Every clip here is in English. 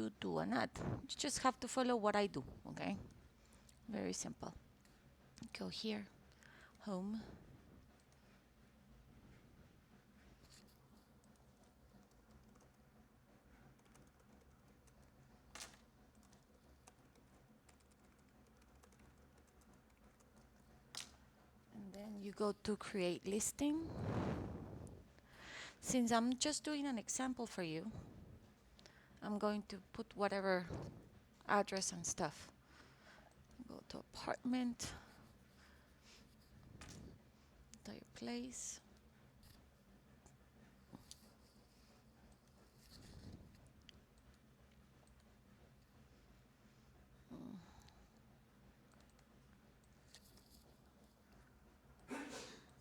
to do an ad. You just have to follow what I do, okay? Very simple. Go here, home. And then you go to create listing. Since I'm just doing an example for you, I'm going to put whatever address and stuff. Go to apartment, entire place.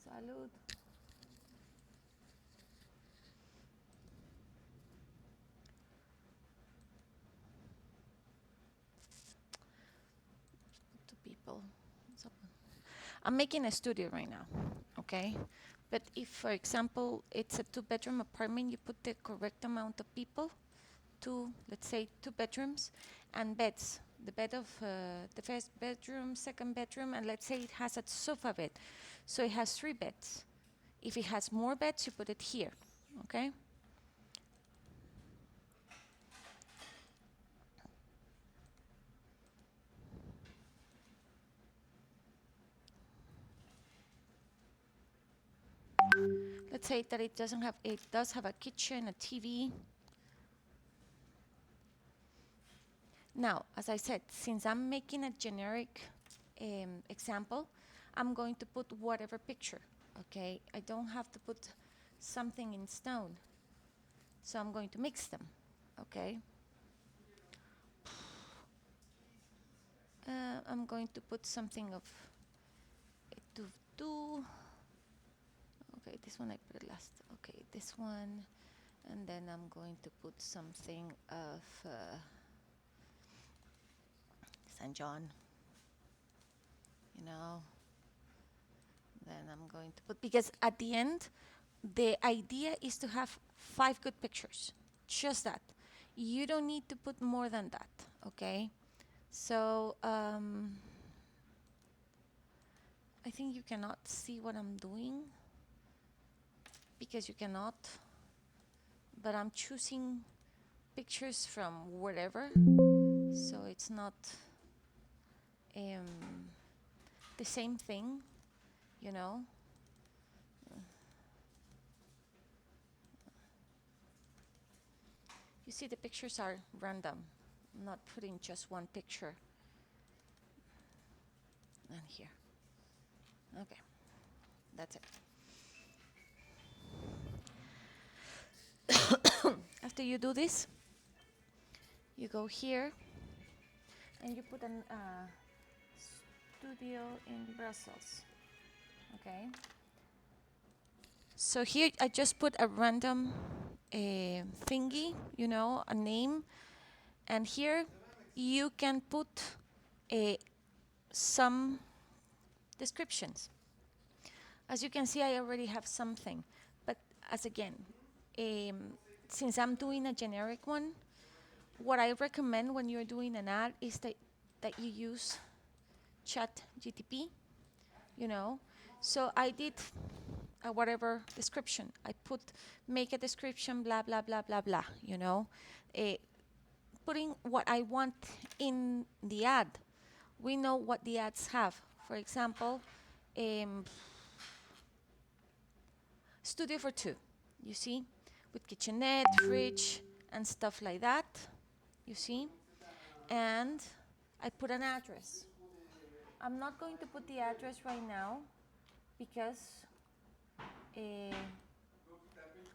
Salud. To people. So I'm making a studio right now, okay? But if, for example, it's a two-bedroom apartment, you put the correct amount of people, let's say two bedrooms, and beds. The bed of the first bedroom, second bedroom, and let's say it has a sofa bed. So it has 3 beds. If it has more beds, you put it here, okay? Let's say that it does have a kitchen, a TV. Now, as I said, since I'm making a generic example, I'm going to put whatever picture, okay? I don't have to put something in stone. So I'm going to mix them, okay? I'm going to put something of to do. Okay, this one I put it last. Okay, this one. And then I'm going to put something of St. John, you know. Then I'm going to put, because at the end, the idea is to have 5 good pictures. Just that. You don't need to put more than that, okay? So I think you cannot see what I'm doing because you cannot, but I'm choosing pictures from wherever, so it's not the same thing, you know. You see, the pictures are random. I'm not putting just one picture. And here. Okay, that's it. After you do this, you go here and you put an studio in Brussels. Okay. So here I just put a random thingy, you know, a name, and here you can put some descriptions. As you can see, I already have something, but as again, since I'm doing a generic one, what I recommend when you're doing an ad is that you use Chat GTP, you know. So I did whatever description. I put, make a description, blah, blah, blah, blah, blah, you know. Putting what I want in the ad. We know what the ads have. For example, studio for 2, you see, with kitchenette, fridge, and stuff like that, you see. And I put an address. I'm not going to put the address right now because,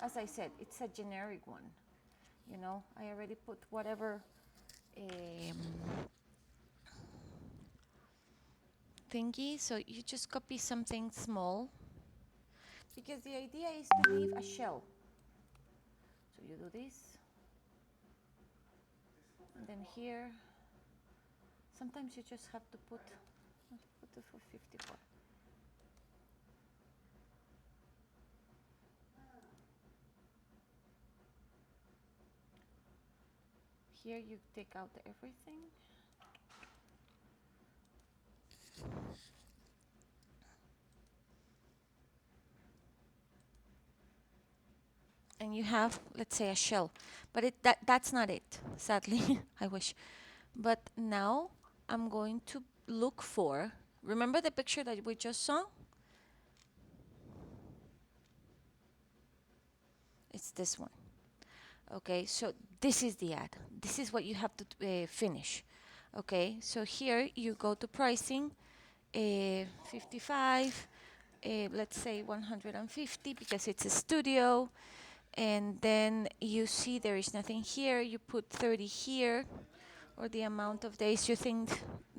as I said, it's a generic one. You know, I already put whatever thingy, so you just copy something small because the idea is to leave a shell. So you do this, and then here, sometimes you just have to put it for 54. here you take out everything. And you have, let's say, a shell. But that's not it, sadly. I wish. But now I'm going to look for, remember the picture that we just saw? It's this one. Okay, so this is the ad. This is what you have to finish. Okay, so here you go to pricing, 55, let's say 150 because it's a studio. And then you see there is nothing here. You put 30 here, or the amount of days you think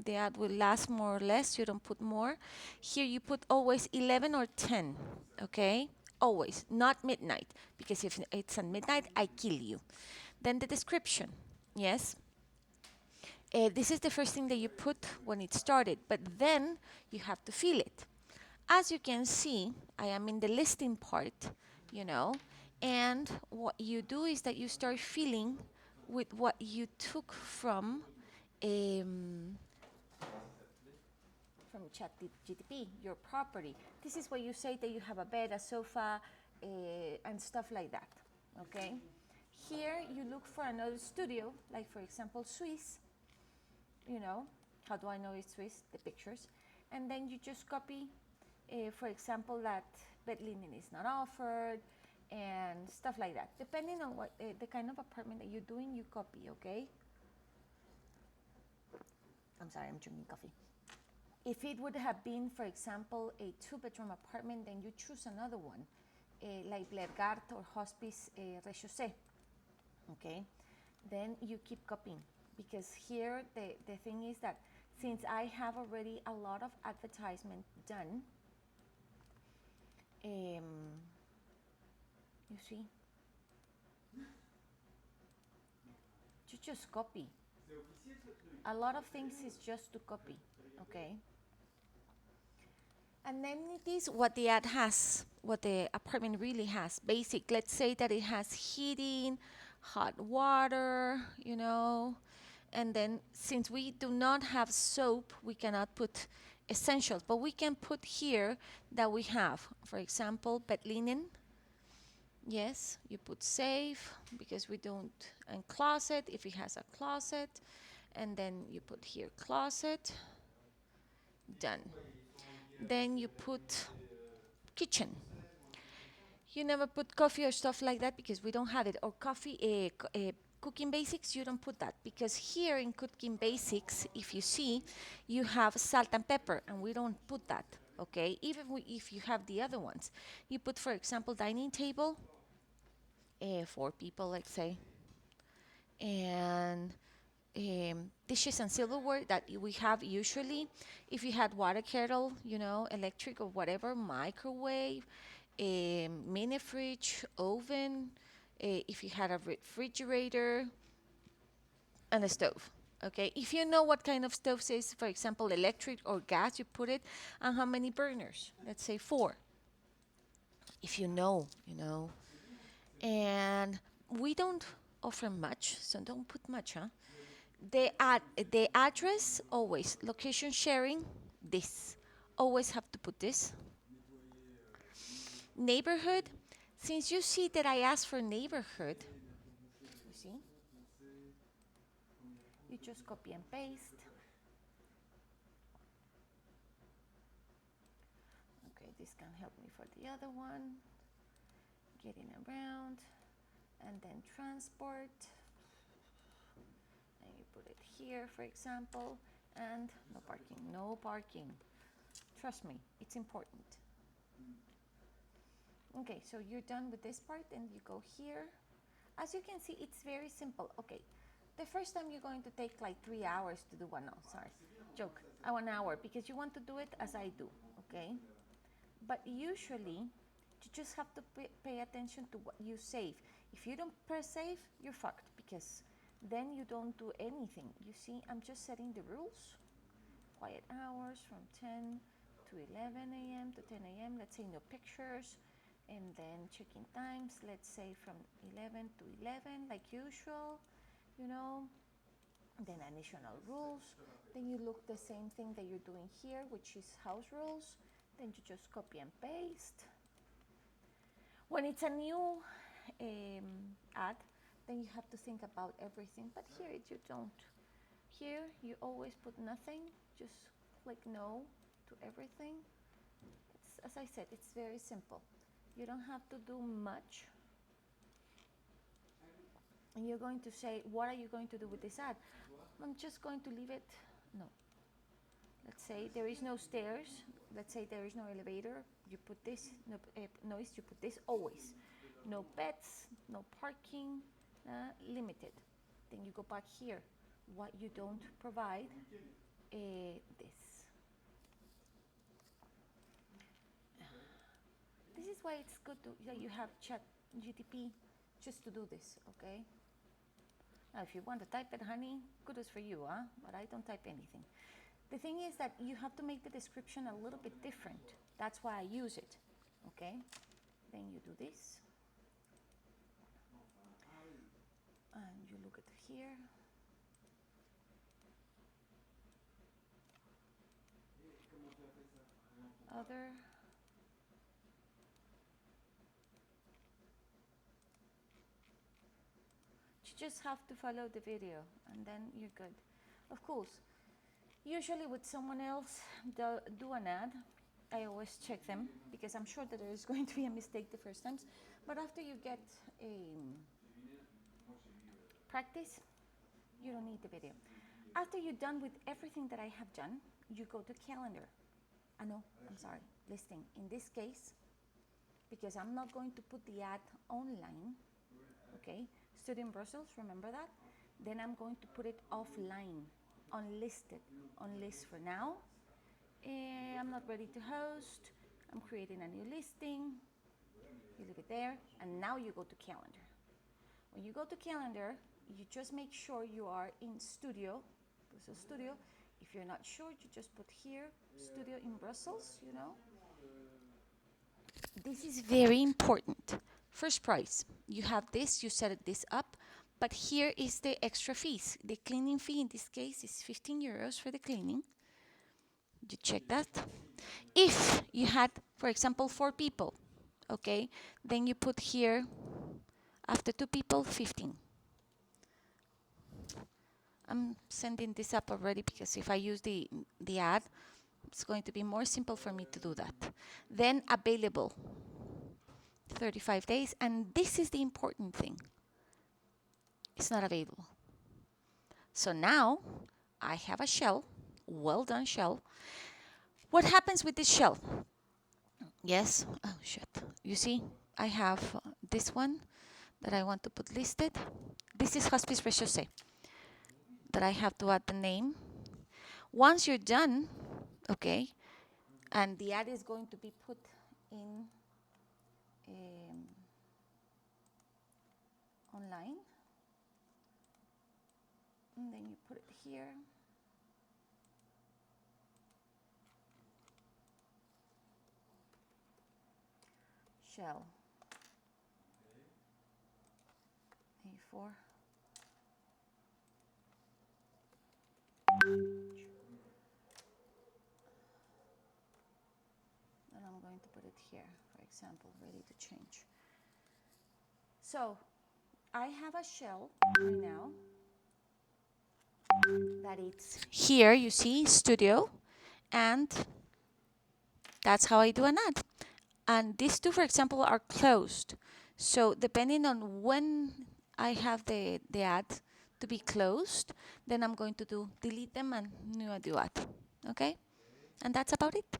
the ad will last, more or less. You don't put more. Here you put always 11 or 10, okay? Always, not midnight, because if it's at midnight, I kill you. Then the description, yes? This is the first thing that you put when it started, but then you have to fill it. As you can see, I am in the listing part, you know, and what you do is that you start filling with what you took um, from ChatGPT, your property. This is where you say that you have a bed, a sofa, and stuff like that, okay? Here you look for another studio, like for example, Swiss, you know, how do I know it's Swiss? The pictures. And then you just copy, for example, that bed linen is not offered, and stuff like that. Depending on what the kind of apartment that you're doing, you copy, okay? I'm sorry, I'm drinking coffee. If it would have been, for example, a 2-bedroom apartment, then you choose another one, like Blergart or Hospice Rez-Chaussée, okay? Then you keep copying, because here the thing is that since I have already a lot of advertisement done, you see, you just copy. A lot of things is just to copy, okay? And then it is what the ad has, what the apartment really has. Basic, let's say that it has heating, hot water, you know. And then since we do not have soap, we cannot put essentials, but we can put here that we have, for example, bed linen. Yes, you put safe because we don't, and closet if it has a closet, and then you put here closet, done. Then you put kitchen. You never put coffee or stuff like that because we don't have it. Or coffee, cooking basics, you don't put that because here in cooking basics, if you see, you have salt and pepper, and we don't put that. Okay, even if you have the other ones, you put, for example, dining table, 4 people, let's say, and dishes and silverware that we have usually. If you had water kettle, you know, electric or whatever, microwave, a mini fridge, oven, if you had a refrigerator, and a stove. Okay, if you know what kind of stove is, for example, electric or gas, you put it, and how many burners? Let's say 4. If you know, you know. And we don't offer much, so don't put much, huh? The address, always location sharing, this, always have to put this. Neighborhood, since you see that I asked for neighborhood, you see, you just copy and paste. Okay, this can help me for the other one, getting around, and then transport, and you put it here, for example, and no parking, no parking. Trust me, it's important. Okay, so you're done with this part, and you go here. As you can see, it's very simple. Okay, the first time you're going to take like 3 hours to do one. No, sorry, joke. 1 hour because you want to do it as I do. Okay, but usually you just have to pay attention to what you save. If you don't press save, you're fucked because then you don't do anything. You see, I'm just setting the rules. Quiet hours from 10 to 11 a.m. to 10 a.m. Let's say no pictures. And then check-in times, let's say from 11 to 11, like usual. you know, then additional rules. Then you look the same thing that you're doing here, which is house rules. Then you just copy and paste. When it's a new ad, then you have to think about everything, but here you don't. Here you always put nothing, just click no to everything. It's, as I said, it's very simple. You don't have to do much. And you're going to say, what are you going to do with this ad? I'm just going to leave it, no. Let's say there is no stairs, let's say there is no elevator, you put this, no noise, you put this, always. No pets, no parking, limited. Then you go back here, what you don't provide, this. This is why it's good that you have ChatGPT just to do this, okay? Now, if you want to type it, honey, kudos for you, huh? But I don't type anything. The thing is that you have to make the description a little bit different. That's why I use it, okay? Then you do this. And you look at here. Other. You just have to follow the video and then you're good. Of course, usually with someone else do an ad, I always check them because I'm sure that there is going to be a mistake the first times. But after you get practice, you don't need the video. After you're done with everything that I have done, you go to calendar. No, I'm sorry, listing. In this case, because I'm not going to put the ad online, okay? Studio in Brussels, remember that? Then I'm going to put it offline, unlisted, on list for now. I'm not ready to host. I'm creating a new listing. You leave it there, and now you go to calendar. When you go to calendar, you just make sure you are in studio. This is studio. If you're not sure, you just put here, studio in Brussels, you know. This is very important. First price, you have this, you set this up, but here is the extra fees. The cleaning fee in this case is 15 euros for the cleaning. You check that. If you had, for example, 4 people, okay, then you put here, after 2 people, 15. I'm sending this up already because if I use the ad, it's going to be more simple for me to do that. Then available, 35 days, and this is the important thing. It's not available. So now I have a shell, well done shell. What happens with this shell? Yes, oh shit. You see, I have this one that I want to put listed. This is Hospice Rez-de-Chaussée that I have to add the name. Once you're done, okay, and the ad is going to be put in online, and then you put it here. Shell A4. And I'm going to put it here, for example, ready to change. So I have a shell right now that it's here, you see, studio, and that's how I do an ad. And these two, for example, are closed. So depending on when I have the ad to be closed, then I'm going to delete them and new ad. Okay? And that's about it.